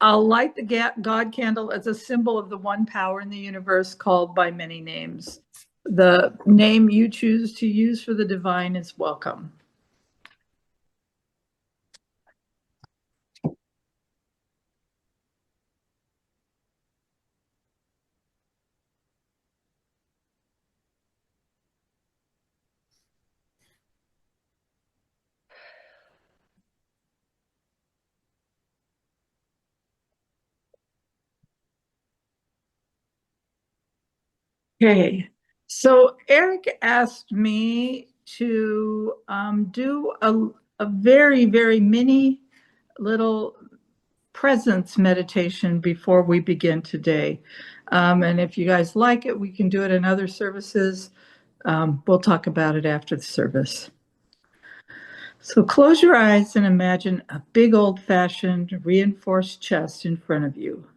I'll light the God candle as a symbol of the one power in the universe called by many names. The name you choose to use for the divine is welcome. Okay, so Eric asked me to do a very, very mini little presence meditation before we begin today. And if you guys like it, we can do it in other services. We'll talk about it after the service. So close your eyes and imagine a big old-fashioned reinforced chest in front of you.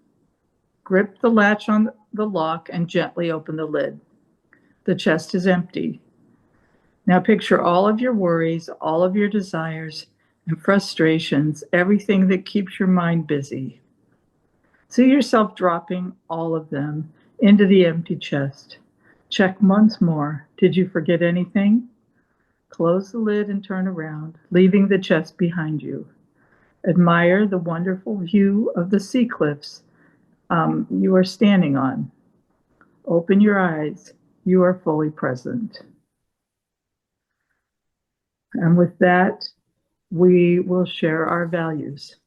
Grip the latch on the lock and gently open the lid. The chest is empty. Now picture all of your worries, all of your desires and frustrations, everything that keeps your mind busy. See yourself dropping all of them into the empty chest. Check once more. Did you forget anything? Close the lid and turn around, leaving the chest behind you. Admire the wonderful view of the sea cliffs you are standing on. Open your eyes. You are fully present. And with that, we will share our values.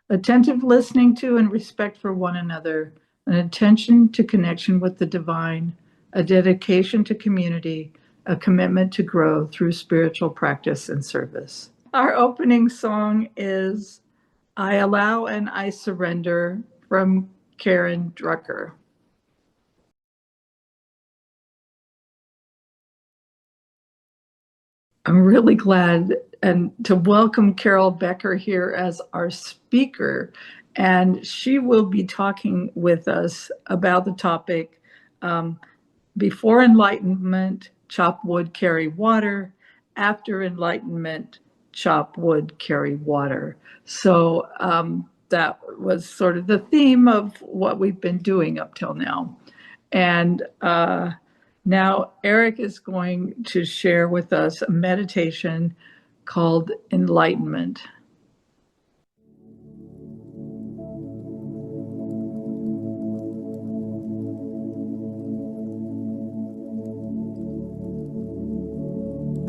Attentive listening to and respect for one another, an attention to connection with the divine, a dedication to community, a commitment to grow through spiritual practice and service. Our opening song is I Allow and I Surrender from Karen Drucker. I'm really glad and to welcome Carol Becker here as our speaker, and she will be talking with us about the topic before enlightenment, chop wood, carry water. After enlightenment, chop wood, carry water. So that was sort of the theme of what we've been doing up till now. And now Eric is going to share with us a meditation called enlightenment.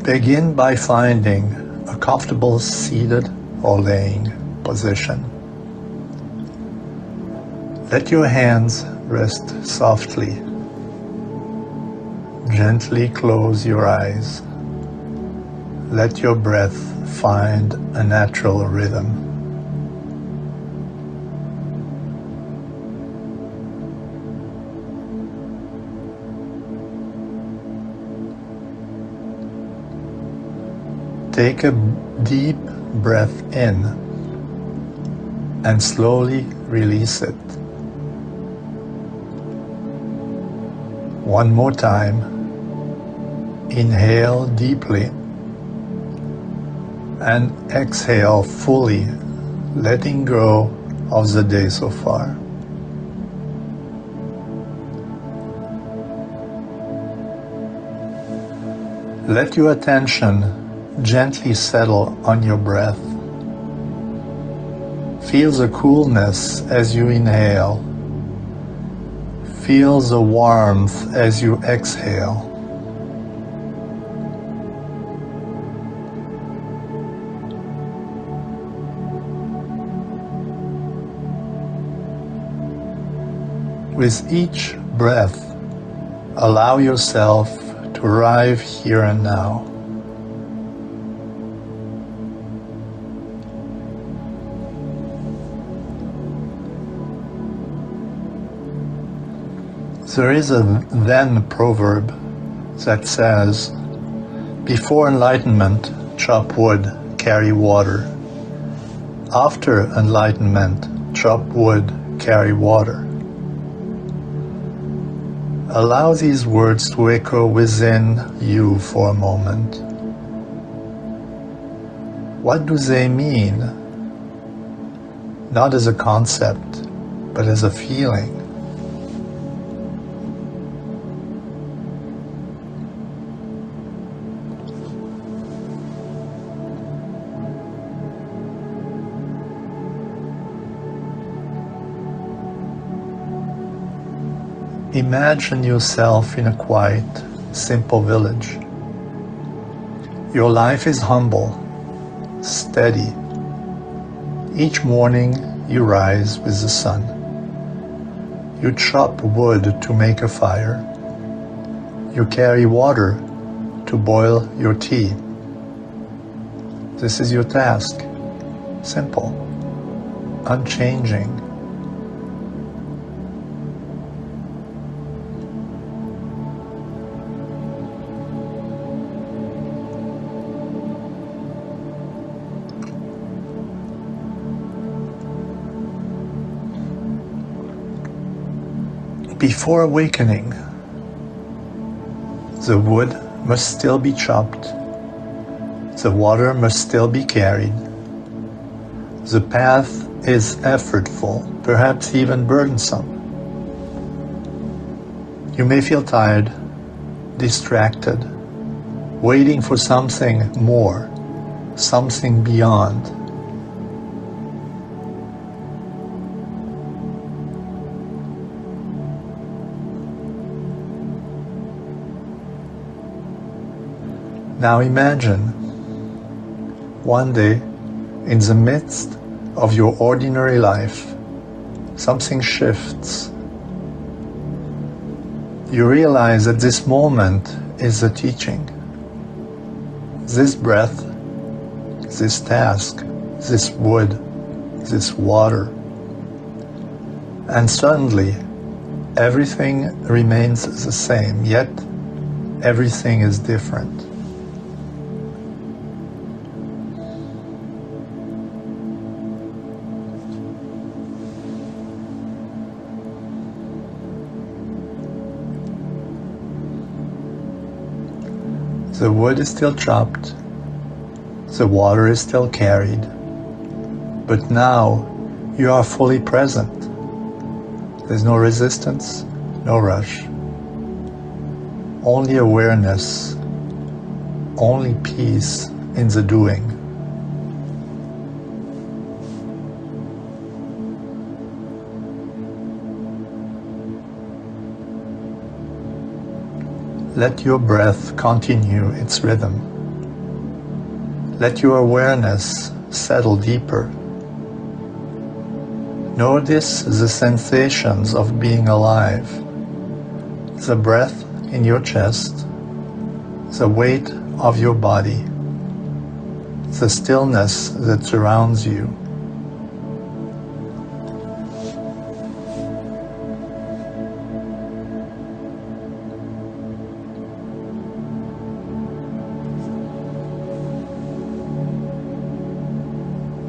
Begin by finding a comfortable seated or laying position. Let your hands rest softly. Gently close your eyes. Let your breath find a natural rhythm. Take a deep breath in and slowly release it. One more time. Inhale deeply and exhale fully, letting go of the day so far. Let your attention gently settle on your breath. Feel the coolness as you inhale. Feel the warmth as you exhale. With each breath, allow yourself to arrive here and now. There is a then proverb that says, before enlightenment, chop wood, carry water. After enlightenment, chop wood, carry water. Allow these words to echo within you for a moment. What do they mean? not as a concept, but as a feeling. Imagine yourself in a quiet, simple village. Your life is humble, steady. Each morning you rise with the sun. You chop wood to make a fire. You carry water to boil your tea. This is your task. Simple, unchanging. Before awakening, the wood must still be chopped, the water must still be carried. The path is effortful, perhaps even burdensome. You may feel tired, distracted, waiting for something more, something beyond. Now imagine, one day, in the midst of your ordinary life, something shifts. You realize that this moment is the teaching. This breath, this task, this wood, this water. And suddenly, everything remains the same, yet everything is different. The wood is still chopped, the water is still carried, but now you are fully present. There's no resistance, no rush, only awareness, only peace in the doing. Let your breath continue its rhythm. Let your awareness settle deeper. Notice the sensations of being alive, the breath in your chest, the weight of your body, the stillness that surrounds you.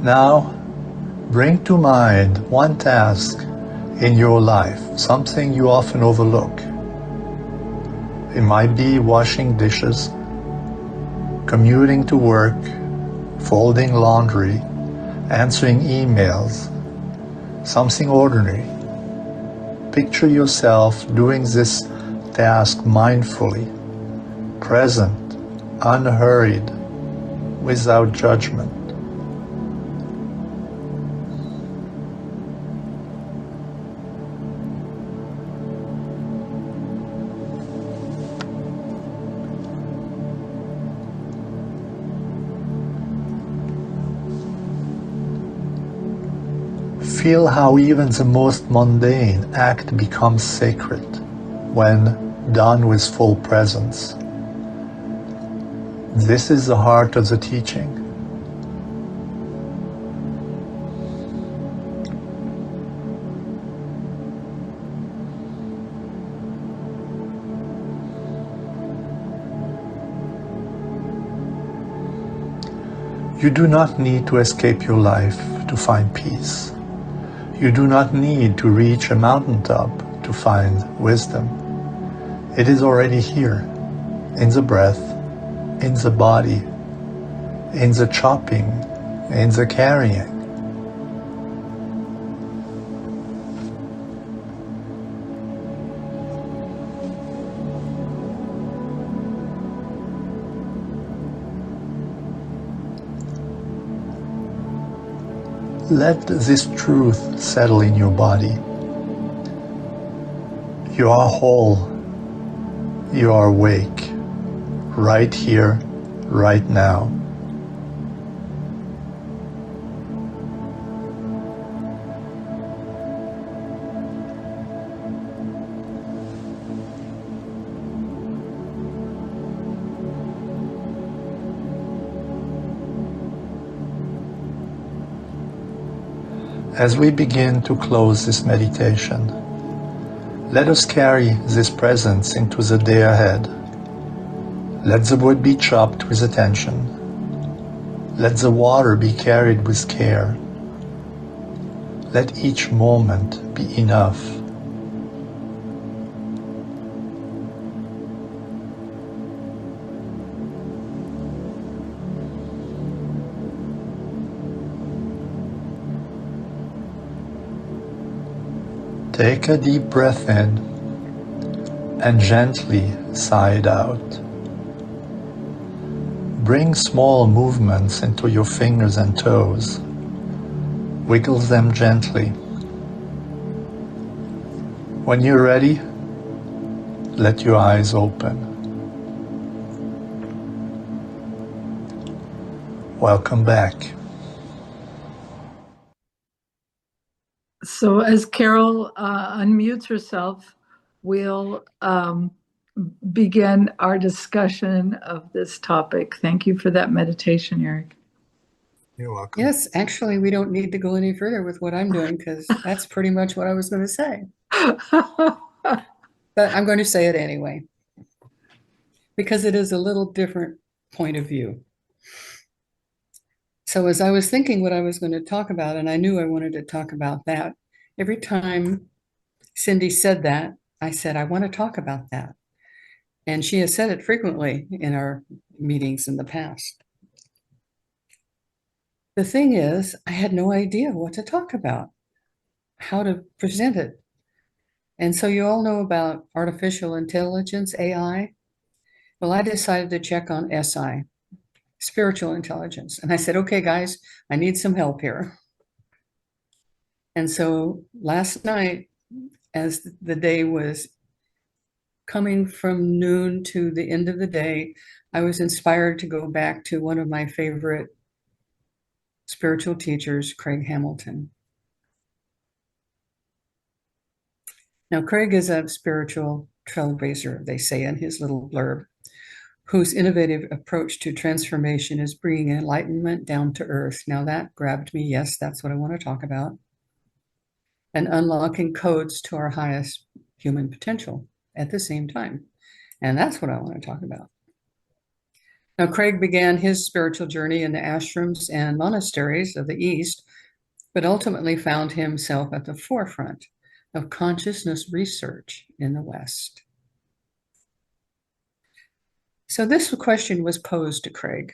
Now, bring to mind one task in your life, something you often overlook. It might be washing dishes, commuting to work, folding laundry, answering emails, something ordinary. Picture yourself doing this task mindfully, present, unhurried, without judgment. Feel how even the most mundane act becomes sacred when done with full presence. This is the heart of the teaching. You do not need to escape your life to find peace. You do not need to reach a mountaintop to find wisdom. It is already here, in the breath, in the body, in the chopping, in the carrying. Let this truth settle in your body. You are whole. You are awake. Right here, right now. As we begin to close this meditation, let us carry this presence into the day ahead. Let the wood be chopped with attention. Let the water be carried with care. Let each moment be enough. Take a deep breath in and gently sigh it out. Bring small movements into your fingers and toes. Wiggle them gently. When you're ready, let your eyes open. Welcome back. So as Carol unmutes herself, we'll begin our discussion of this topic. Thank you for that meditation, Eric. You're welcome. Yes, actually, we don't need to go any further with what I'm doing because that's pretty much what I was going to say. But I'm going to say it anyway because it is a little different point of view. So as I was thinking what I was going to talk about, and I knew I wanted to talk about that, every time Cindy said that, I said, I want to talk about that. And she has said it frequently in our meetings in the past. The thing is, I had no idea what to talk about, how to present it. And so you all know about artificial intelligence, AI. Well, I decided to check on SI, spiritual intelligence. And I said, okay, guys, I need some help here. And so last night, as the day was coming from noon to the end of the day, I was inspired to go back to one of my favorite spiritual teachers, Craig Hamilton. Now, Craig is a spiritual trailblazer, they say in his little blurb, whose innovative approach to transformation is bringing enlightenment down to earth. Now that grabbed me. Yes, that's what I want to talk about. And unlocking codes to our highest human potential at the same time. And that's what I want to talk about. Now, Craig began his spiritual journey in the ashrams and monasteries of the East, but ultimately found himself at the forefront of consciousness research in the West. So this question was posed to Craig.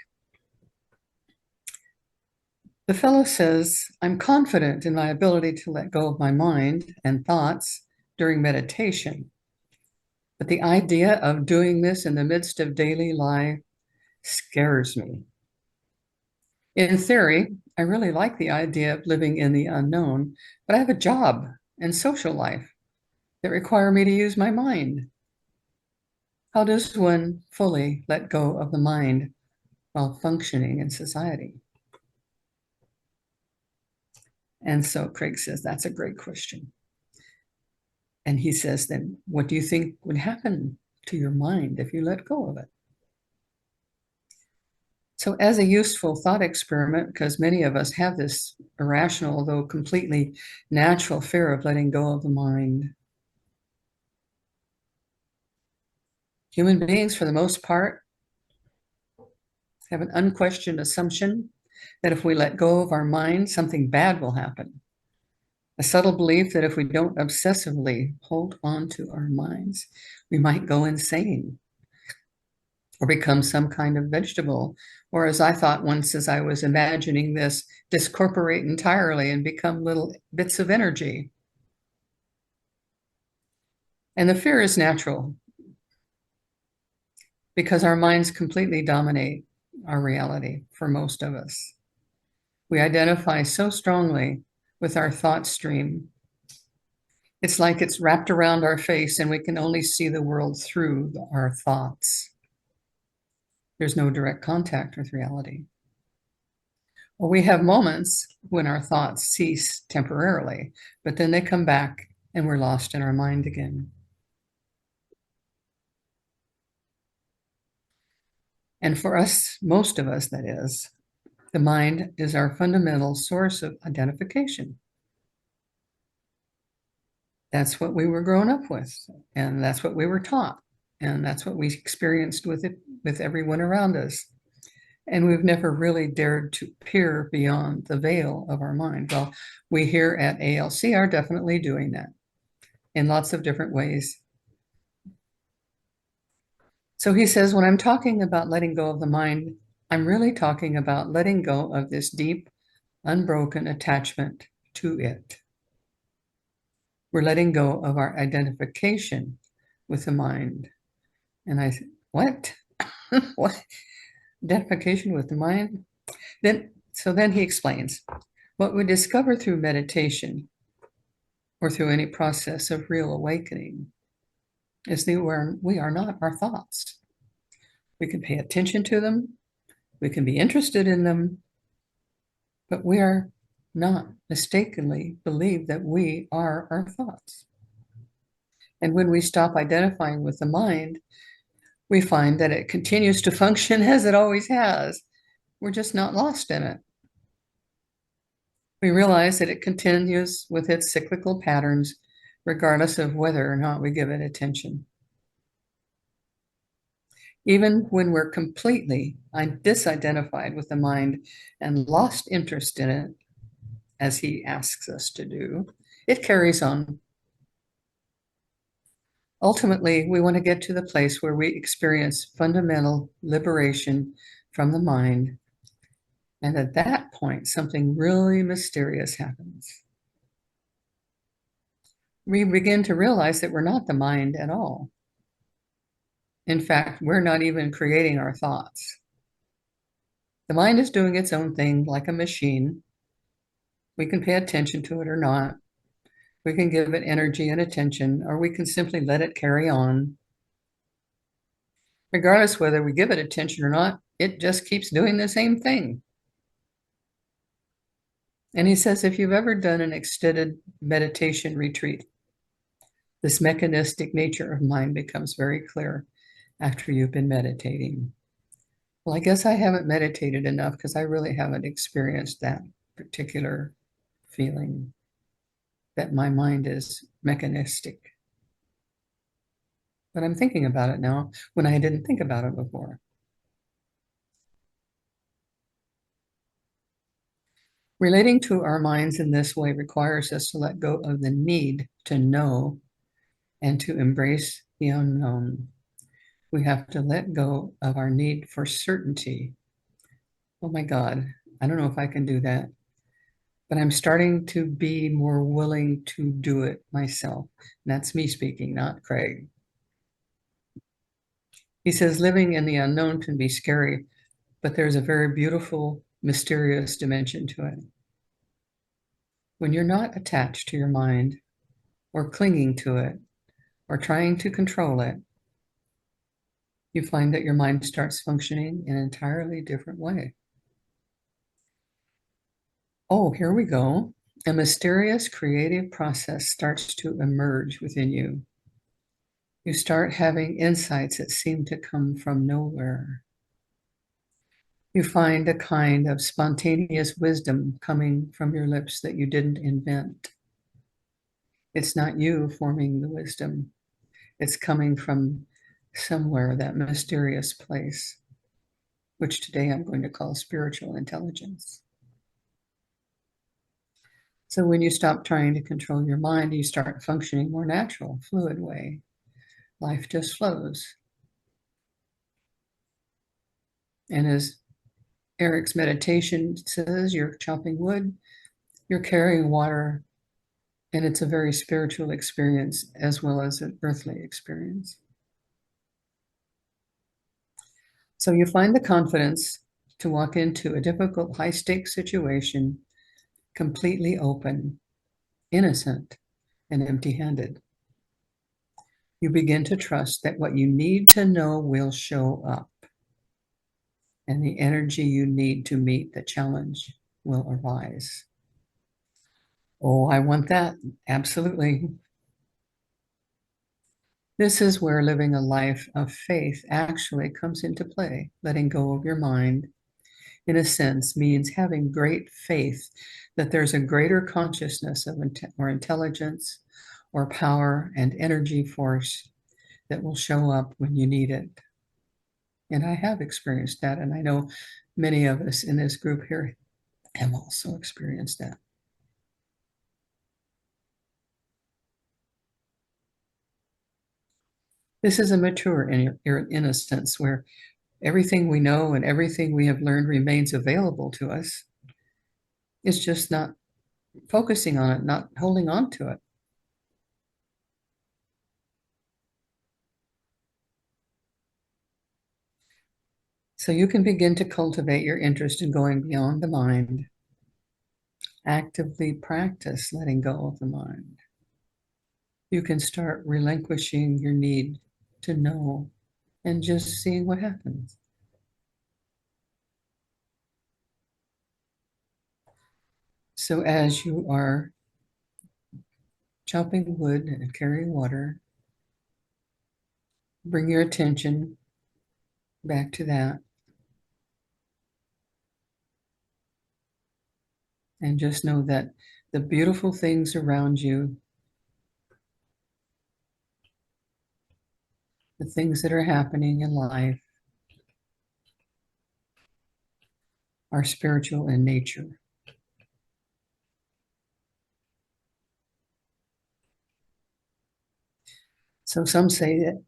The fellow says, I'm confident in my ability to let go of my mind and thoughts during meditation, but the idea of doing this in the midst of daily life scares me. In theory, I really like the idea of living in the unknown, but I have a job and social life that require me to use my mind. How does one fully let go of the mind while functioning in society? And so Craig says, that's a great question. And he says, then what do you think would happen to your mind if you let go of it? So as a useful thought experiment, because many of us have this irrational, although completely natural fear of letting go of the mind. Human beings, for the most part, have an unquestioned assumption that if we let go of our mind, something bad will happen. A subtle belief that if we don't obsessively hold on to our minds, we might go insane or become some kind of vegetable. Or as I thought once as I was imagining this, discorporate entirely and become little bits of energy. And the fear is natural because our minds completely dominate our reality for most of us. We identify so strongly with our thought stream. It's like it's wrapped around our face and we can only see the world through our thoughts. There's no direct contact with reality. Well, we have moments when our thoughts cease temporarily, but then they come back and we're lost in our mind again. And for us, most of us, that is, the mind is our fundamental source of identification. That's what we were grown up with, and that's what we were taught, and that's what we experienced with it, with everyone around us. And we've never really dared to peer beyond the veil of our mind. Well, we here at ALC are definitely doing that in lots of different ways. So he says, when I'm talking about letting go of the mind, I'm really talking about letting go of this deep, unbroken attachment to it. We're letting go of our identification with the mind. And I said, what? What? Identification with the mind? Then he explains, what we discover through meditation or through any process of real awakening is that we are not our thoughts. We can pay attention to them, we can be interested in them, but we are not mistakenly believe that we are our thoughts. And when we stop identifying with the mind, we find that it continues to function as it always has. We're just not lost in it. We realize that it continues with its cyclical patterns, regardless of whether or not we give it attention. Even when we're completely disidentified with the mind and lost interest in it, as he asks us to do, it carries on. Ultimately, we want to get to the place where we experience fundamental liberation from the mind. And at that point, something really mysterious happens. We begin to realize that we're not the mind at all. In fact, we're not even creating our thoughts. The mind is doing its own thing like a machine. We can pay attention to it or not. We can give it energy and attention, or we can simply let it carry on. Regardless whether we give it attention or not, it just keeps doing the same thing. And he says, if you've ever done an extended meditation retreat, this mechanistic nature of mind becomes very clear after you've been meditating. Well, I guess I haven't meditated enough because I really haven't experienced that particular feeling that my mind is mechanistic. But I'm thinking about it now when I didn't think about it before. Relating to our minds in this way requires us to let go of the need to know and to embrace the unknown. We have to let go of our need for certainty. Oh my God, I don't know if I can do that, but I'm starting to be more willing to do it myself. And that's me speaking, not Craig. He says, living in the unknown can be scary, but there's a very beautiful, mysterious dimension to it. When you're not attached to your mind or clinging to it or trying to control it, you find that your mind starts functioning in an entirely different way. Oh, here we go. A mysterious creative process starts to emerge within you. You start having insights that seem to come from nowhere. You find a kind of spontaneous wisdom coming from your lips that you didn't invent. It's not you forming the wisdom. It's coming from somewhere, that mysterious place, which today I'm going to call spiritual intelligence. So when you stop trying to control your mind, you start functioning more natural, fluid way. Life just flows. And as Eric's meditation says, you're chopping wood, you're carrying water, and it's a very spiritual experience as well as an earthly experience. So you find the confidence to walk into a difficult, high-stakes situation completely open, innocent, and empty-handed. You begin to trust that what you need to know will show up, and the energy you need to meet the challenge will arise. Oh, I want that. Absolutely. This is where living a life of faith actually comes into play. Letting go of your mind, in a sense, means having great faith that there's a greater consciousness of or intelligence or power and energy force that will show up when you need it. And I have experienced that, and I know many of us in this group here have also experienced that. This is a mature innocence where everything we know and everything we have learned remains available to us. It's just not focusing on it, not holding on to it. So you can begin to cultivate your interest in going beyond the mind. Actively practice letting go of the mind. You can start relinquishing your need to know and just seeing what happens. So as you are chopping wood and carrying water, bring your attention back to that. And just know that the beautiful things around you, the things that are happening in life, are spiritual in nature. So some say that,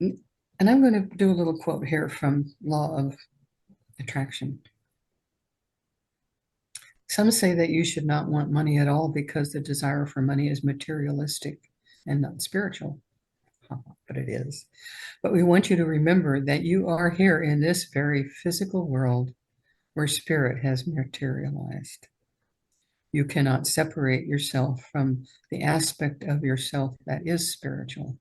and I'm going to do a little quote here from Law of Attraction. Some say that you should not want money at all because the desire for money is materialistic and not spiritual. But it is. But we want you to remember that you are here in this very physical world where spirit has materialized. You cannot separate yourself from the aspect of yourself that is spiritual.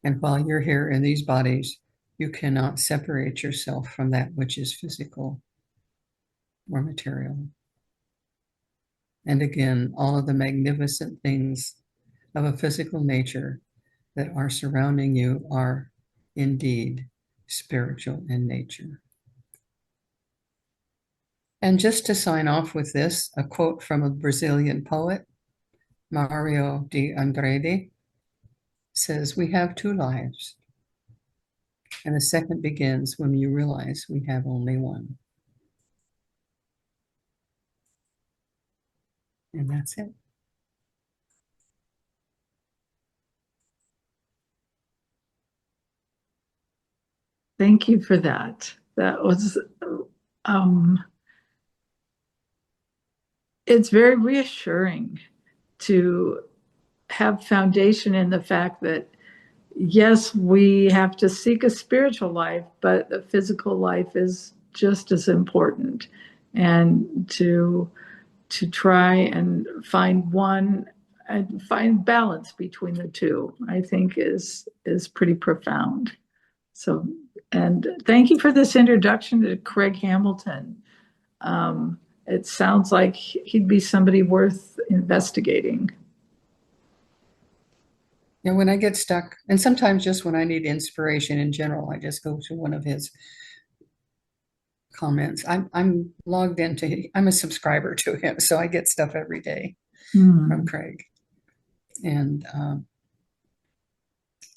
And while you're here in these bodies, you cannot separate yourself from that which is physical or material. And again, all of the magnificent things of a physical nature that are surrounding you are indeed spiritual in nature. And just to sign off with this, a quote from a Brazilian poet, Mario de Andrade, says, "We have two lives, and the second begins when you realize we have only one." And that's it. Thank you for that. That was, it's very reassuring to have foundation in the fact that, yes, we have to seek a spiritual life, but the physical life is just as important. And to try and find one and find balance between the two, I think is pretty profound. So, and thank you for this introduction to Craig Hamilton. It sounds like he'd be somebody worth investigating. And when I get stuck, and sometimes just when I need inspiration in general, I just go to one of his comments. I'm logged into, I'm a subscriber to him, so I get stuff every day from Craig. And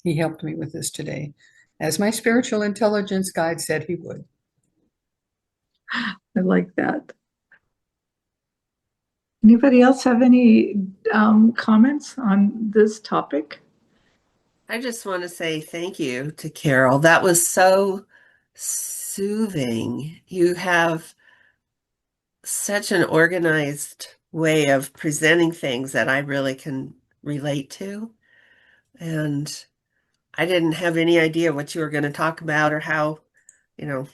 he helped me with this today, as my spiritual intelligence guide said he would. I like that. Anybody else have any comments on this topic? I just want to say thank you to Carol. That was so soothing. You have such an organized way of presenting things that I really can relate to. And I didn't have any idea what you were going to talk about or how, you know,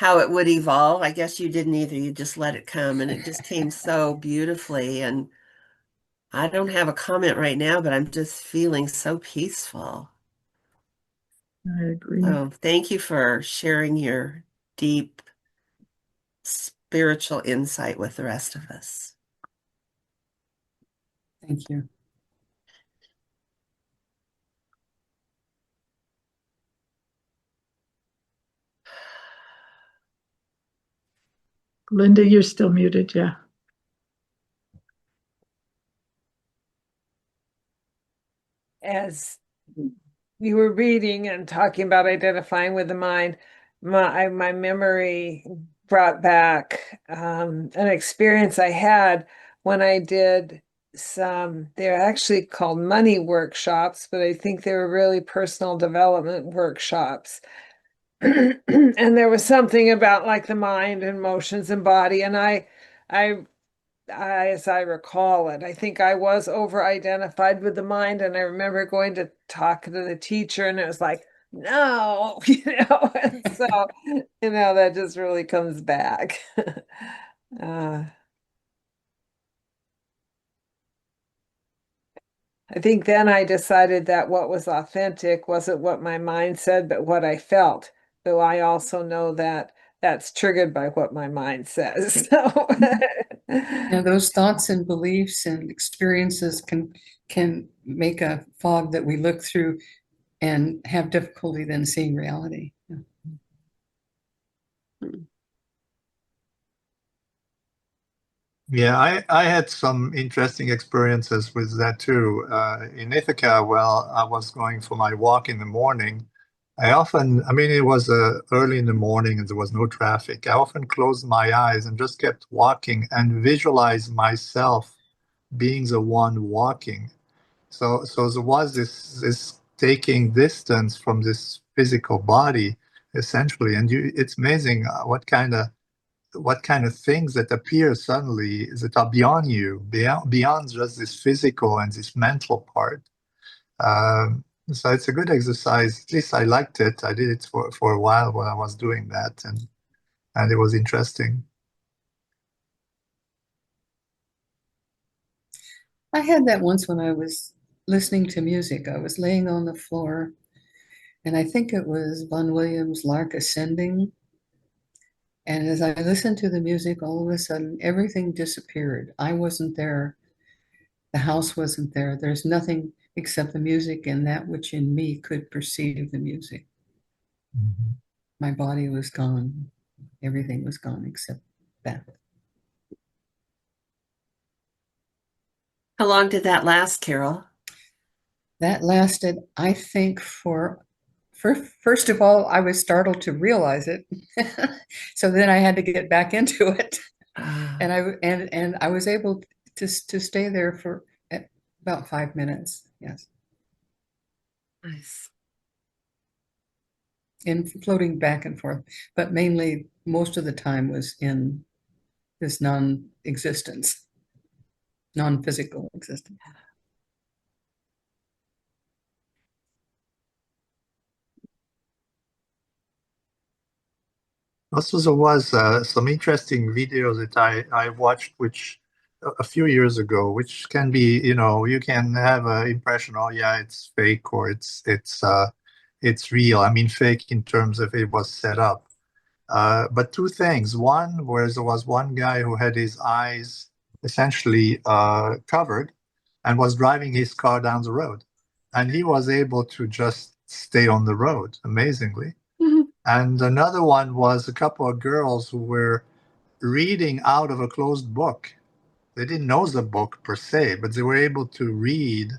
how it would evolve. I guess you didn't either. You just let it come, and it just came so beautifully. And I don't have a comment right now, but I'm just feeling so peaceful. I agree. So thank you for sharing your deep spiritual insight with the rest of us. Thank you. Linda, you're still muted, yeah. As you were reading and talking about identifying with the mind, my memory brought back an experience I had when I did they're actually called money workshops, but I think they were really personal development workshops. And there was something about like the mind and emotions and body, and I as I recall it, I think I was over identified with the mind. And I remember going to talk to the teacher, and it was like, no, and so, that just really comes back. uh, I think then I decided that what was authentic wasn't what my mind said, but what I felt. Though I also know that that's triggered by what my mind says. So. Now, those thoughts and beliefs and experiences can make a fog that we look through and have difficulty then seeing reality. Yeah, I had some interesting experiences with that too. In Ithaca, well, I was going for my walk in the morning. I mean, it was early in the morning and there was no traffic. I often closed my eyes and just kept walking and visualized myself being the one walking. So there was this taking distance from this physical body, essentially. And it's amazing what kind of things that appear suddenly that are beyond you, beyond just this physical and this mental part. So it's a good exercise. At least I liked it. I did it for a while when I was doing that, and it was interesting. I had that once when I was listening to music. I was laying on the floor, and I think it was Vaughan Williams' Lark Ascending. And as I listened to the music, all of a sudden everything disappeared. I wasn't there. The house wasn't there. There's nothing except the music and that which in me could perceive the music. Mhm. My body was gone. Everything was gone except that. How long did that last, Carol? That lasted, I think, for first of all, I was startled to realize it. So then I had to get back into it. And I was able to stay there for about 5 minutes. Yes. Nice. And floating back and forth, but mainly most of the time was in this non-existence, non-physical existence. Also, there was some interesting videos that I watched, which a few years ago, which can be, you can have an impression, oh yeah, it's fake or it's real. I mean, fake in terms of it was set up. But two things. One, where there was one guy who had his eyes essentially covered and was driving his car down the road, and he was able to just stay on the road, amazingly. And another one was a couple of girls who were reading out of a closed book. They didn't know the book per se, but they were able to read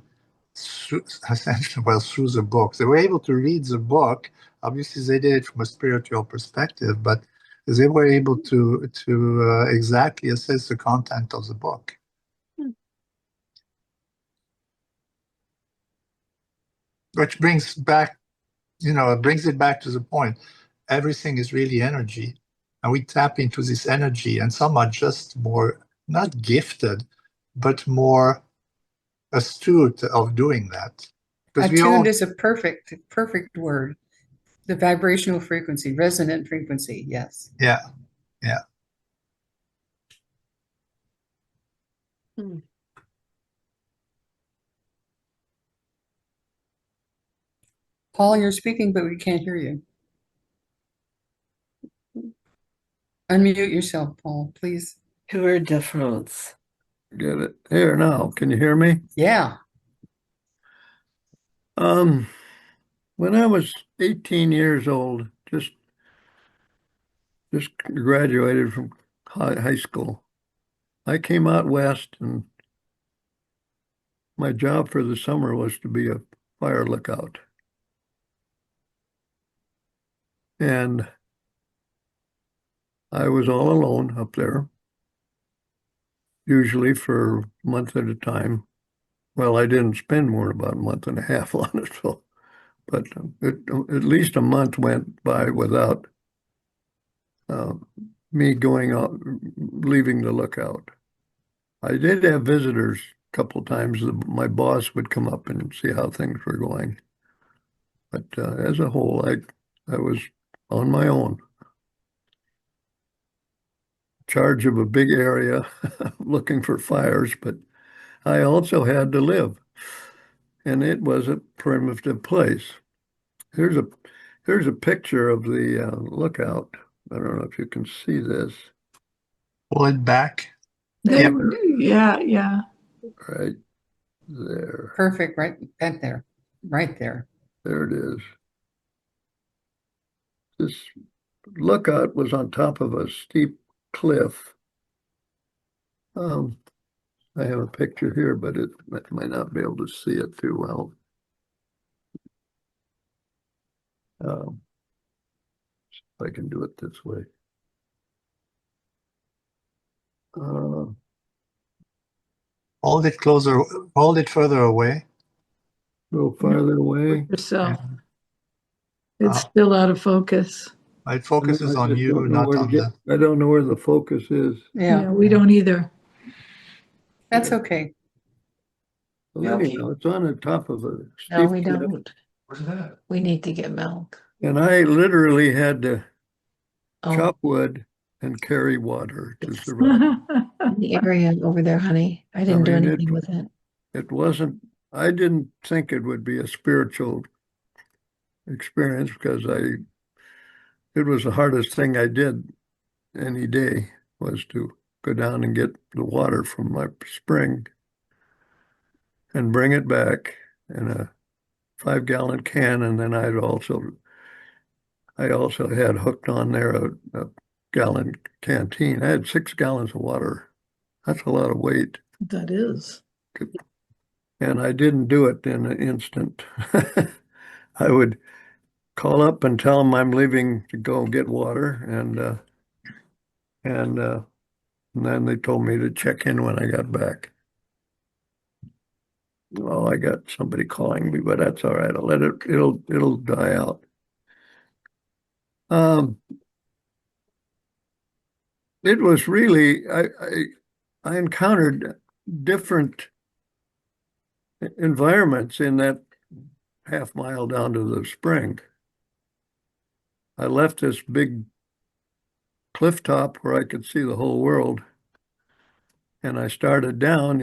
essentially, well, through the book. They were able to read the book. Obviously, they did it from a spiritual perspective, but they were able to exactly assess the content of the book. Which brings back, brings it back to the point. Everything is really energy. And we tap into this energy, and some are just more, not gifted, but more astute of doing that. Because we all, Attuned is a perfect word. The vibrational frequency, resonant frequency, yes. Yeah. Paul, you're speaking, but we can't hear you. Unmute yourself, Paul, please. Tour de France. Get it here now. Can you hear me? Yeah. When I was 18 years old, just graduated from high school, I came out west, and my job for the summer was to be a fire lookout. And I was all alone up there, usually for a month at a time. Well, I didn't spend more than about a month and a half on it, so, but at least a month went by without uh, me going out, leaving the lookout. I did have visitors a couple times. My boss would come up and see how things were going. But as a whole, I was on my own, charge of a big area, looking for fires, but I also had to live. And it was a primitive place. Here's a picture of the lookout. I don't know if you can see this. Pull it back. They, Yep. yeah. Right there. Perfect, right back there. Right there. There it is. This lookout was on top of a steep cliff. I have a picture here, but I might not be able to see it too well. If I can do it this way. Hold it closer. Hold it further away. A little farther away. Yourself. Yeah. It's still out of focus. It focuses on you, not on the. I don't know where the focus is. Yeah, We don't either. that's okay. Well, anyhow, it's on the top of a No, steep we cliff, don't. Where's that? We need to get milk. and I literally had to Oh, chop wood and carry water to survive. the area over there, honey. I didn't do mean, anything with it. It wasn't, I didn't think it would be a spiritual experience because it was the hardest thing I did any day was to go down and get the water from my spring and bring it back in a 5-gallon can. And then I also had hooked on there a gallon canteen. I had 6 gallons of water. That's a lot of weight. That is. And I didn't do it in an instant. I would call up and tell them I'm leaving to go get water, and then they told me to check in when I got back. Oh, I got somebody calling me, but that's all right. I'll let it. It'll die out. It was really I encountered different environments in that half mile down to the spring. I left this big cliff top where I could see the whole world, and I started down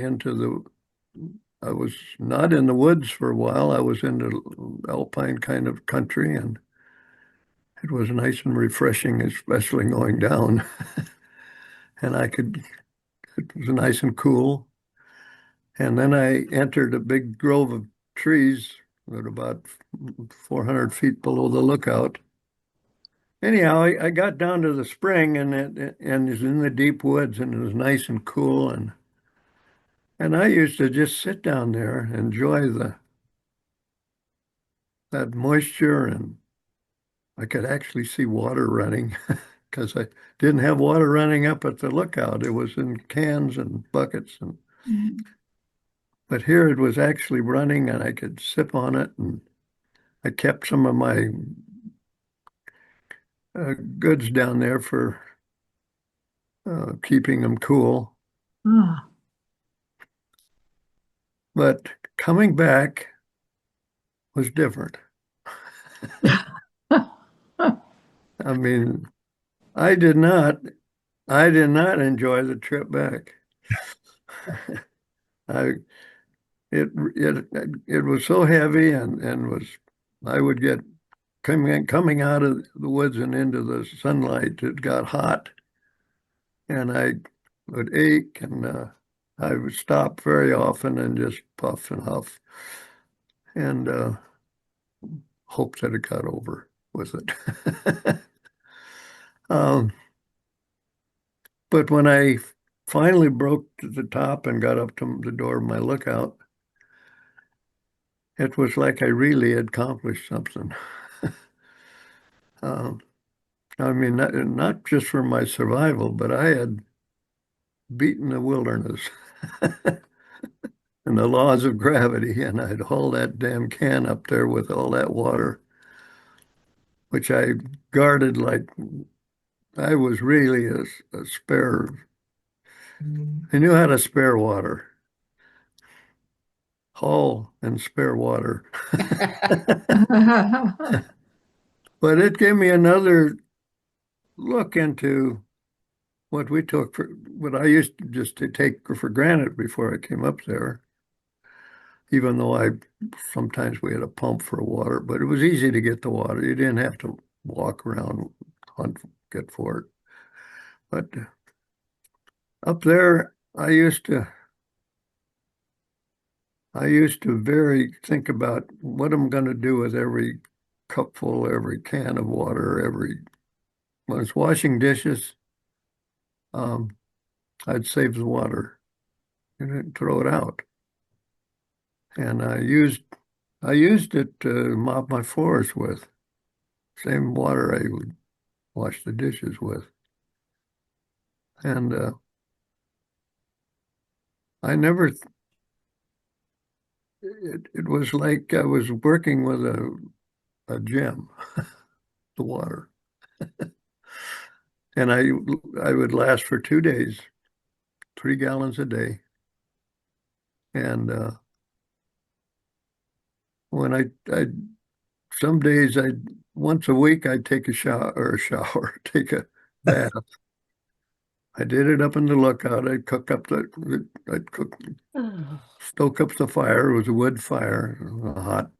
I was not in the woods for a while. I was in the alpine kind of country, and it was nice and refreshing, especially going down. And it was nice and cool. And then I entered a big grove of trees at about 400 feet below the lookout. Anyhow, I got down to the spring, and it was in the deep woods, and it was nice and cool, and I used to just sit down there, enjoy that moisture, and I could actually see water running because I didn't have water running up at the lookout. It was in cans and buckets, but here it was actually running, and I could sip on it, and I kept some of my goods down there for keeping them cool. Ah, But coming back was different. I mean, I did not enjoy the trip back. I it was so heavy and was I would get coming out of the woods and into the sunlight. It got hot, and I would ache, and I would stop very often and just puff and huff, and hope that it got over with it. um, but when I finally broke to the top and got up to the door of my lookout, it was like I really had accomplished something. Um, I mean, not just for my survival, but I had beaten the wilderness and the laws of gravity, and I'd haul that damn can up there with all that water, which I guarded like I was really a spare. I knew how to spare water, haul and spare water. But it gave me another look into what I used to just to take for granted before I came up there, even though sometimes we had a pump for water, but it was easy to get the water. You didn't have to walk around, hunt, get for it. But up there, I used to very think about what I'm going to do with every cupful, every can of water, when I was washing dishes, um, I'd save the water and then throw it out. And I used it to mop my floors with. Same water I would wash the dishes with. And I never, it was like I was working with a gem, the water. And I would last for 2 days, 3 gallons a day. And when some days once a week, I'd take take a bath. I did it up in the lookout. I'd stoke up the fire. It was a wood fire, a hot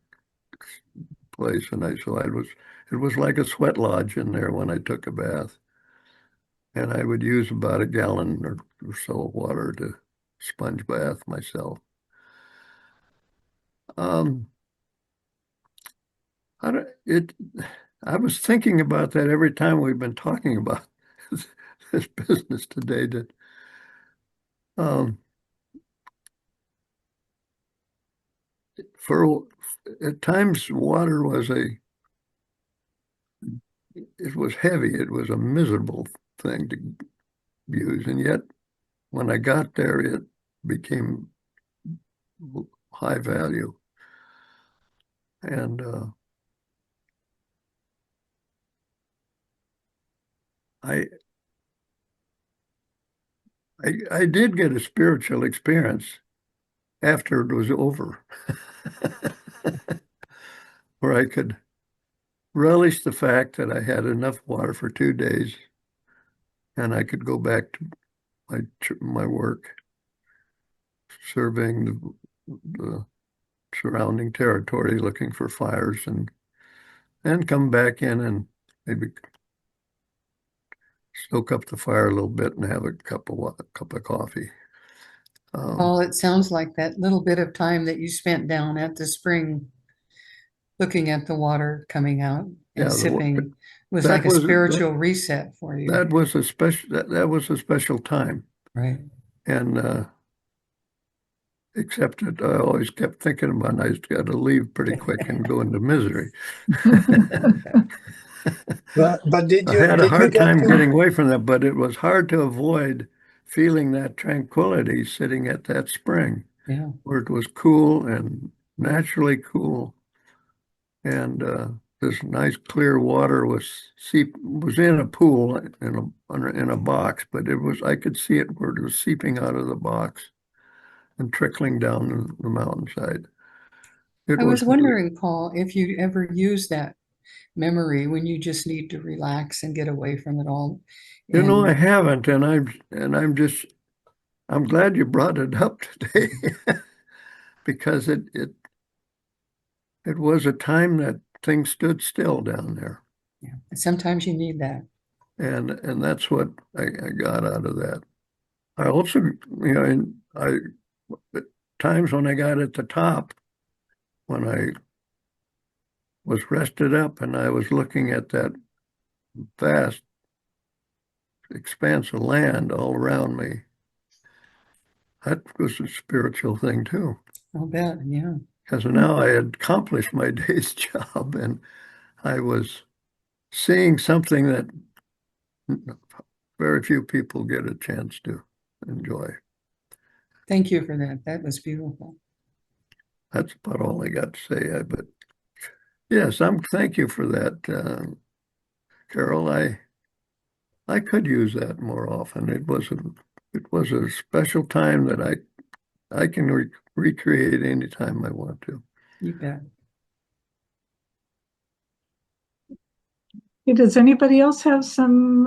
place. It was like a sweat lodge in there when I took a bath. And I would use about a gallon or so of water to sponge bath myself. Um, I don't, it, I was thinking about that every time we've been talking about this business today, that um, for at times water it was heavy. It was a miserable thing to use. And yet when I got there, it became high value. And I, I did get a spiritual experience after it was over, where I could relish the fact that I had enough water for 2 days and I could go back to my work, surveying the surrounding territory, looking for fires, and come back in and maybe stoke up the fire a little bit and have a cup of coffee. Paul, it sounds like that little bit of time that you spent down at the spring looking at the water coming out and sipping was like a spiritual reset for you. That was a special time. Right. And except that I always kept thinking about I just got to leave pretty quick and go into misery. But did you I had a hard time get getting away from that, but it was hard to avoid feeling that tranquility sitting at that spring, Yeah. where it was cool and naturally cool, and this nice clear water was in a pool in a box, but I could see it where it was seeping out of the box and trickling down the mountainside. I was wondering, Paul, if you ever used that memory when you just need to relax and get away from it all. You know, I And haven't, and I'm glad you brought it up today because it was a time that things stood still down there. yeah, sometimes you need that. And that's what I got out of that. I also, at times when I got at the top, when I was rested up and I was looking at that vast expanse of land all around me, that was a spiritual thing too. I'll bet, yeah. Because now I had accomplished my day's job and I was seeing something that very few people get a chance to enjoy. Thank you for that. That was beautiful. That's about all I got to say. But yes, thank you for that, Carol. I could use that more often. It was a special time that I can recreate anytime I want to. You bet. Okay, does anybody else have some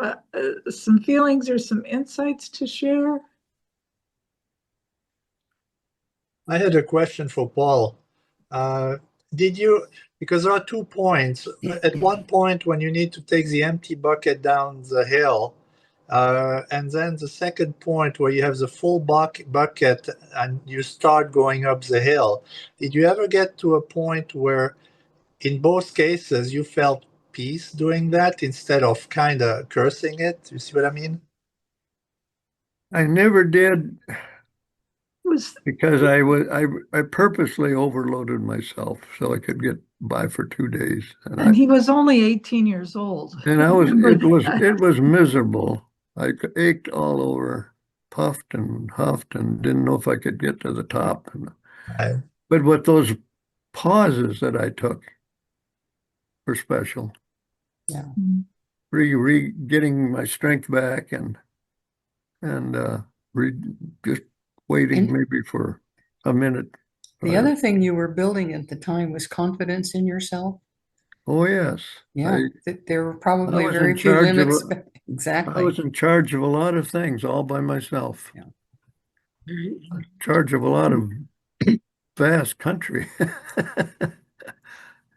feelings or some insights to share? I had a question for Paul. Did you, because there are 2 points. At one point, when you need to take the empty bucket down the hill, and then the second point where you have the full bucket and you start going up the hill, did you ever get to a point where, in both cases, you felt peace doing that instead of kind of cursing it? You see what I mean? I never did Was because I purposely overloaded myself so I could get by for 2 days. and he was only 18 years old. And it was miserable. I ached all over, puffed and huffed, and didn't know if I could get to the top. I, But with those pauses that I took were special. Yeah. Getting my strength back and re just waiting And maybe for a minute. the other thing you were building at the time was confidence in yourself. Oh yes. Yeah, there were I probably was very in few charge of limits. I Exactly. was in charge of a lot of things all by myself. Yeah. In charge of a lot of vast country.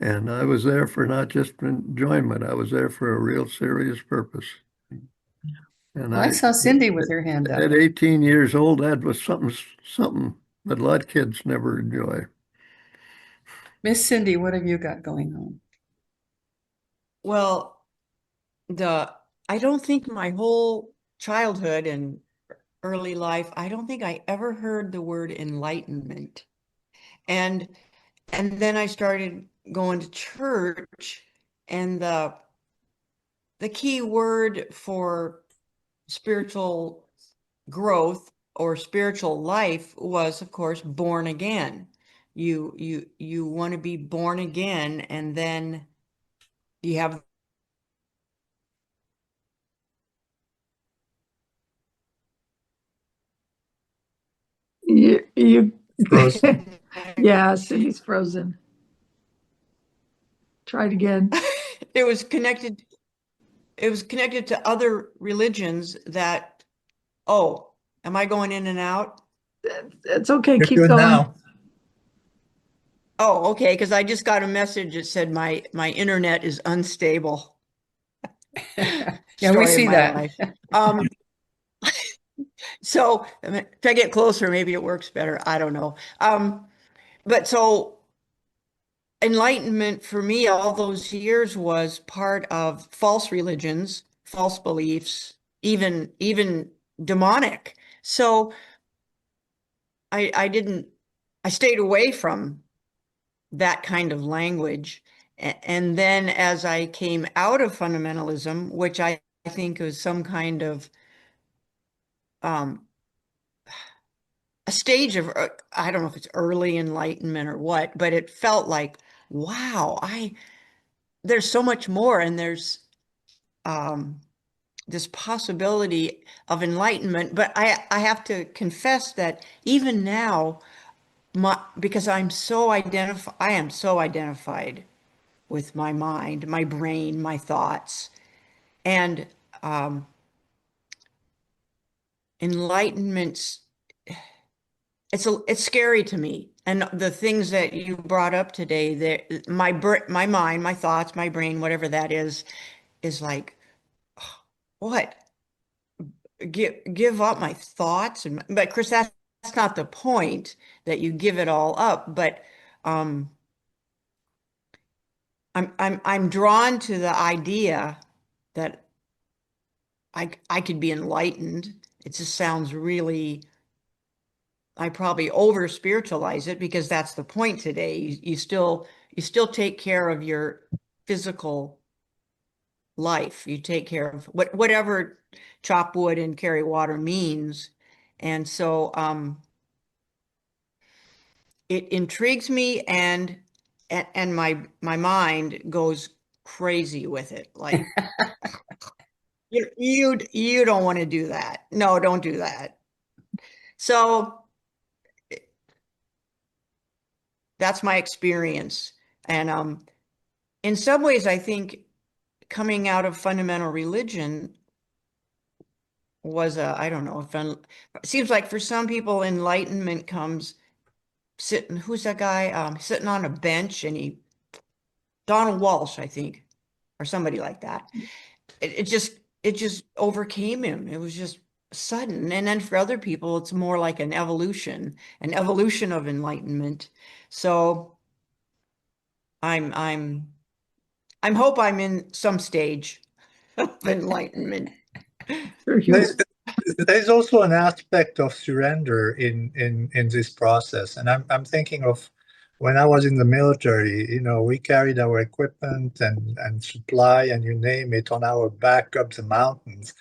And I was there for not just enjoyment, I was there for a real serious purpose. And Well, I saw Cindy with her hand up. at 18 years old, that was something that a lot of kids never enjoy. Miss Cindy, what have you got going on? Well, I don't think my whole childhood and early life, I don't think I ever heard the word enlightenment. And then I started going to church, and the key word for spiritual growth or spiritual life was, of course, born again. You want to be born again, and then you have you frozen. yes, he's frozen. Try it again. it was connected to other religions that, oh, am I going in and out? It's okay. You're Keep good going. now. Oh, okay, because I just got a message that said my internet is unstable. Yeah, we Story of see my that. life. So if I get closer, maybe it works better. I don't know. But so enlightenment for me all those years was part of false religions, false beliefs, even demonic. So I stayed away from that kind of language. And then as I came out of fundamentalism, which I think was some kind of a stage of, I don't know if it's early enlightenment or what, but it felt like, wow, there's so much more, and there's this possibility of enlightenment. But I have to confess that even now, because I am so identified with my mind, my brain, my thoughts. And enlightenment's it's scary to me. And the things that you brought up today, my mind, my thoughts, my brain, whatever that is like, what? Give up my thoughts, but Chris, that's not the point, that you give it all up. But I'm drawn to the idea that I could be enlightened. It just sounds really, I probably over spiritualize it, because that's the point today. You still take care of your physical life. You take care of whatever chop wood and carry water means. And so it intrigues me, and my mind goes crazy with it. Like, you don't want to do that. No, don't do that. So that's my experience. And in some ways, I think coming out of fundamental religion was I don't know, it seems like for some people, enlightenment comes sitting, who's that guy? Sitting on a bench, and Donald Walsh, I think, or somebody like that. It just overcame him. It was just sudden. And then for other people, it's more like an evolution of enlightenment. So I'm hope I'm in some stage of enlightenment. There's also an aspect of surrender in this process, and I'm thinking of when I was in the military. We carried our equipment and supply and you name it on our back up the mountains.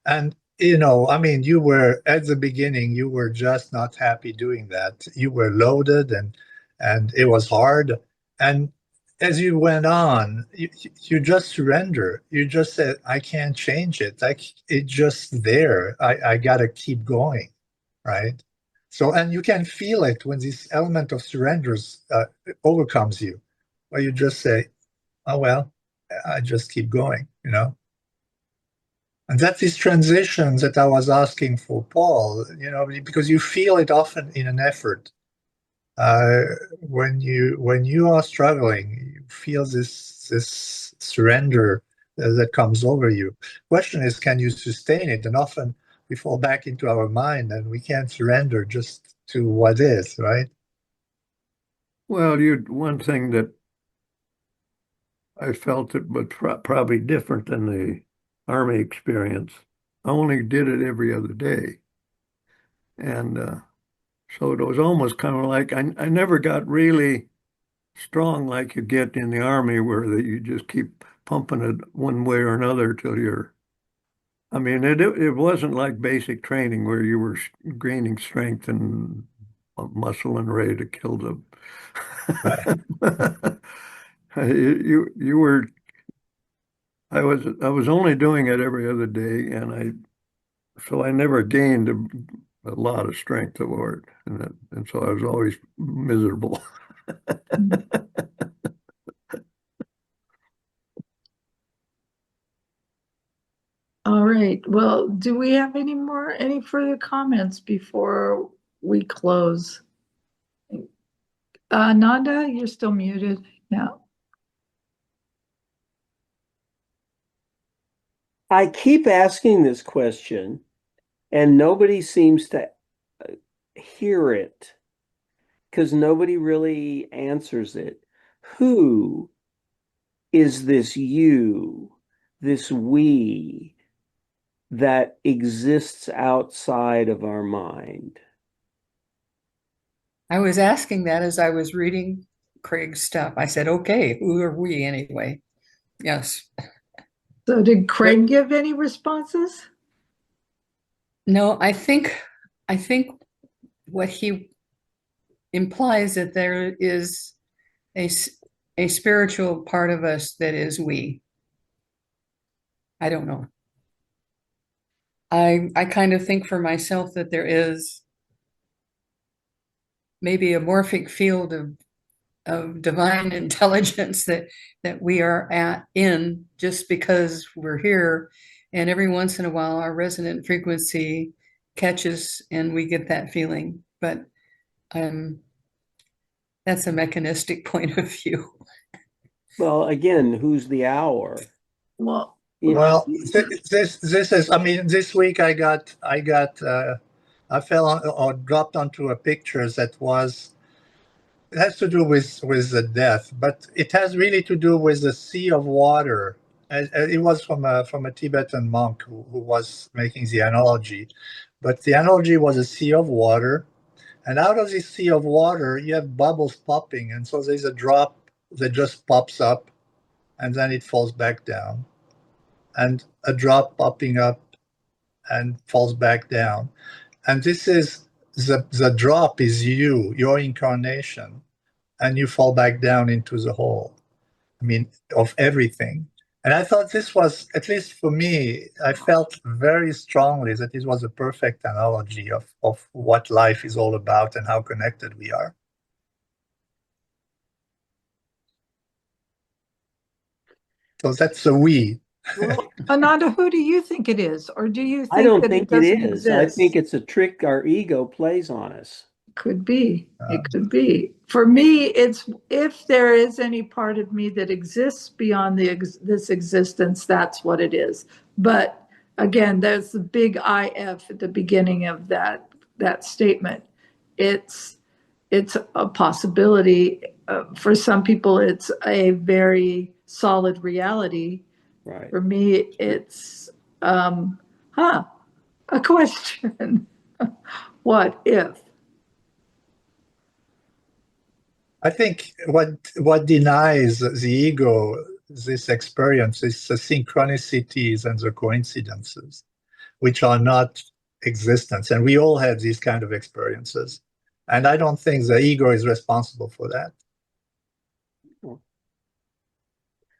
And I mean, you were at the beginning, you were just not happy doing that. You were loaded and it was hard. And as you went on, you just surrender. You just said, I can't change it. It's just there. I gotta keep going, right? So, and you can feel it when this element of surrenders overcomes you, where you just say, oh, well, I just keep going. And that's this transition that I was asking for Paul, because you feel it often in an effort. Uh, when you are struggling, you feel this surrender that comes over you. Question is, can you sustain it? And often we fall back into our mind and we can't surrender just to what is, right? Well, one thing that I felt it, but probably different than the Army experience. I only did it every other day. And so it was almost kind of like I never got really strong like you get in the Army, where you just keep pumping it one way or another till you're. I mean, it wasn't like basic training where you were gaining strength and muscle and ready to kill them. You were. I was only doing it every other day, and I never gained a lot of strength aboard, and so I was always miserable. All right. Well, do we have any further comments before we close? Nanda, you're still muted now. I keep asking this question and nobody seems to hear it because nobody really answers it. Who is this you, this we that exists outside of our mind? I was asking that as I was reading Craig's stuff. I said, okay, who are we anyway? Yes. So did Craig give any responses? No, I think what he implies that there is a spiritual part of us that is we. I don't know. I kind of think for myself that there is maybe a morphic field of divine intelligence that we are in just because we're here. And every once in a while, our resonant frequency catches and we get that feeling. But that's a mechanistic point of view. Well, again, who's the hour? Well, Well, this is. I mean, this week I fell on or dropped onto a picture that was. It has to do with the death, but it has really to do with the sea of water. It was from a Tibetan monk who was making the analogy, but the analogy was a sea of water, and out of this sea of water you have bubbles popping, and so there's a drop that just pops up, and then it falls back down, and a drop popping up and falls back down, and this is the drop is your incarnation, and you fall back down into the hole. I mean, of everything. And I thought this was, at least for me, I felt very strongly that it was a perfect analogy of what life is all about and how connected we are. So that's a we. well, Ananda, who do you think it is? Or do you I think don't that think it doesn't it is. I exist? think it's a trick our ego plays on us. Could be. It could be. For me, it's if there is any part of me that exists beyond this existence, that's what it is. But again, there's the big IF at the beginning of that statement. It's a possibility. For some people, it's a very solid reality. Right. For me, it's a question. What if? I think what denies the ego this experience is the synchronicities and the coincidences, which are not existence. And we all have these kind of experiences. And I don't think the ego is responsible for that.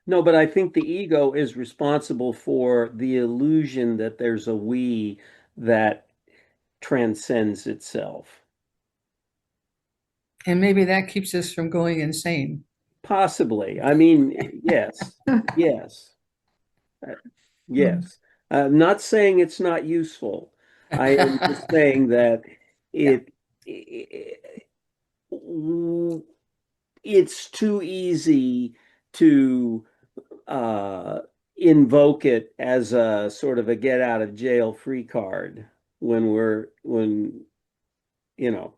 No, but I think the ego is responsible for the illusion that there's a we that transcends itself. And maybe that keeps us from going insane. Possibly. I mean, yes, yes, yes. I'm not saying it's not useful. I am just saying that it's too easy to invoke it as a sort of a get out of jail free card when you know.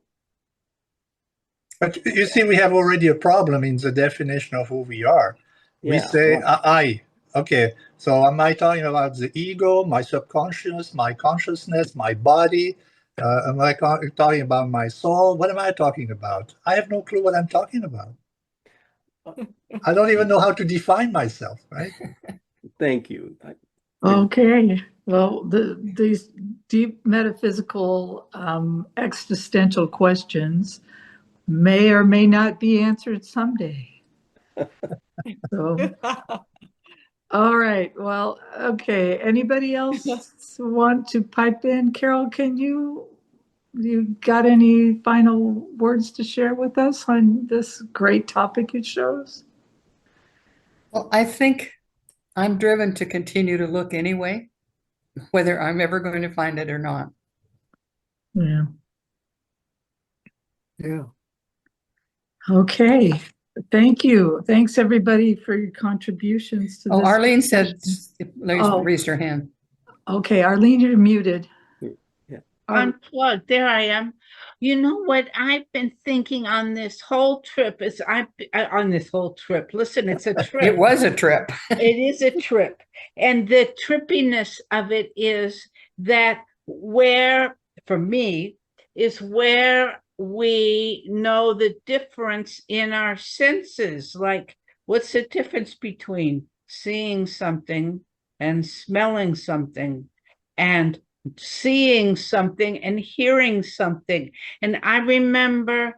But you see, we have already a problem in the definition of who we are. We Yeah, say, right. I. Okay, so am I talking about the ego, my subconscious, my consciousness, my body? Am I talking about my soul? What am I talking about? I have no clue what I'm talking about. I don't even know how to define myself, right? Thank you. Okay, well, these deep metaphysical, existential questions may or may not be answered someday. So, all right, well, okay. Anybody else want to pipe in? Carol, you got any final words to share with us on this great topic it shows? Well, I think I'm driven to continue to look anyway, whether I'm ever going to find it or not. Yeah. Yeah. Okay. Thank you. Thanks everybody for your contributions to Oh, this. Arlene said, Oh. raised her hand. Okay, Arlene, you're muted. Unplugged. There I am. You know what I've been thinking on this whole trip is on this whole trip. Listen, it's a trip. It was a trip. It is a trip. And the trippiness of it is that for me, is where we know the difference in our senses. Like, what's the difference between seeing something and smelling something and seeing something and hearing something? And I remember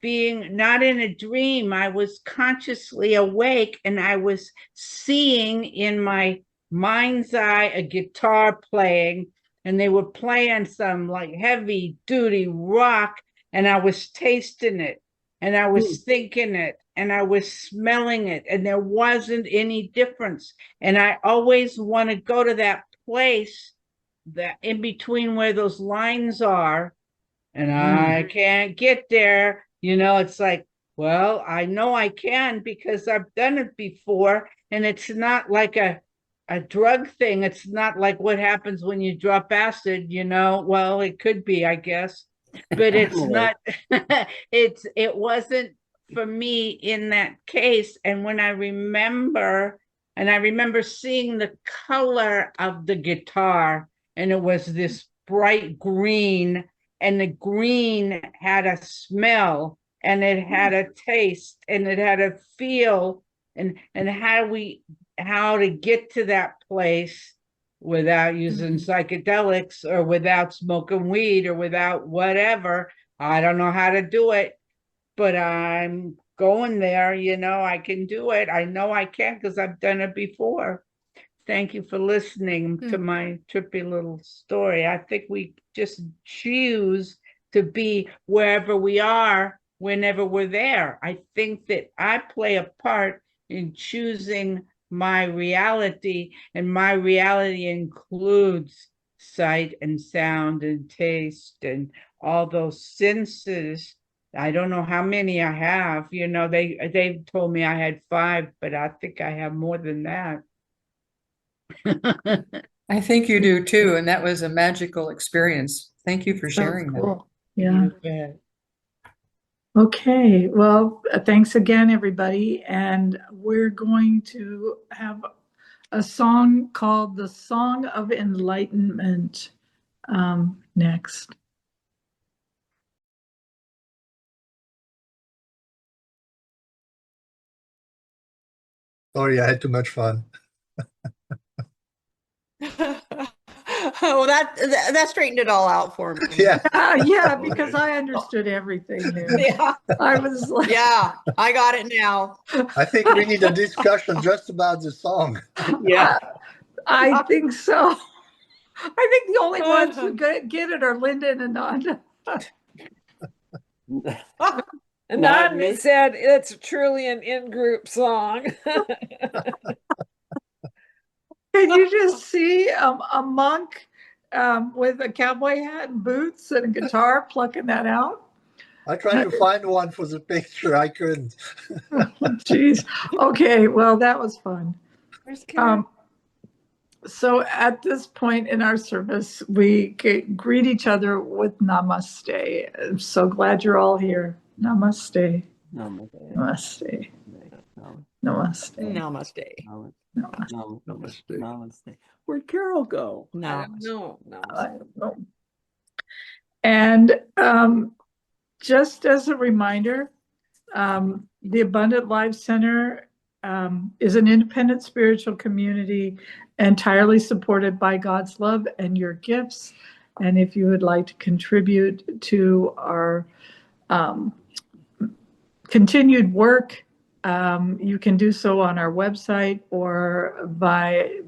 being not in a dream, I was consciously awake and I was seeing in my mind's eye a guitar playing, and they were playing some like heavy duty rock, and I was tasting it. and I was thinking it and I was smelling it, and there wasn't any difference. And I always want to go to that place that in between where those lines are, and I can't get there. It's like, well, I know I can because I've done it before, and it's not like a drug thing. It's not like what happens when you drop acid, Well, it could be, I guess, but it's not. It wasn't for me in that case. And when I remember seeing the color of the guitar, and it was this bright green, and the green had a smell, and it had a taste, and it had a feel, and how to get to that place without using psychedelics or without smoking weed or without whatever. I don't know how to do it, but I'm going there. I can do it. I know I can because I've done it before. Thank you for listening to my trippy little story. I think we just choose to be wherever we are, whenever we're there. I think that I play a part in choosing my reality, and my reality includes sight and sound and taste and all those senses. I don't know how many I have. They told me I had 5, but I think I have more than that. I think you do too, and that was a magical experience. Thank you for sharing that. Cool. Yeah. Okay. Well, thanks again, everybody. And we're going to have a song called "The Song of Enlightenment" next. Sorry, I had too much fun. Well, that straightened it all out for me. Yeah. Yeah, because I understood everything there. Yeah. I was like, Yeah, I got it now. I think we need a discussion just about the song. Yeah. I think so. I think the only ones who get it are Lyndon and Nanda. Nanda said it's truly an in-group song. Can you just see a monk with a cowboy hat and boots and a guitar plucking that out? I tried to find one for the picture. I couldn't. Jeez. Okay, well, that was fun. So at this point in our service, we greet each other with namaste. I'm so glad you're all here. Namaste. Namaste. Namaste. Namaste. Namaste. Namaste. Namaste. Where'd Carol go? No. I don't know. And just as a reminder, the Abundant Life Center is an independent spiritual community entirely supported by God's love and your gifts. And if you would like to contribute to our continued work, you can do so on our website or by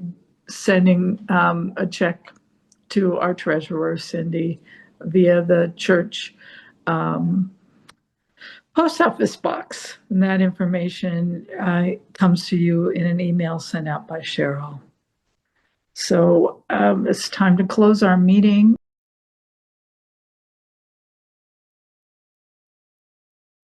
sending a check to our treasurer, Cindy, via the church post office box. And that information comes to you in an email sent out by Cheryl. So it's time to close our meeting.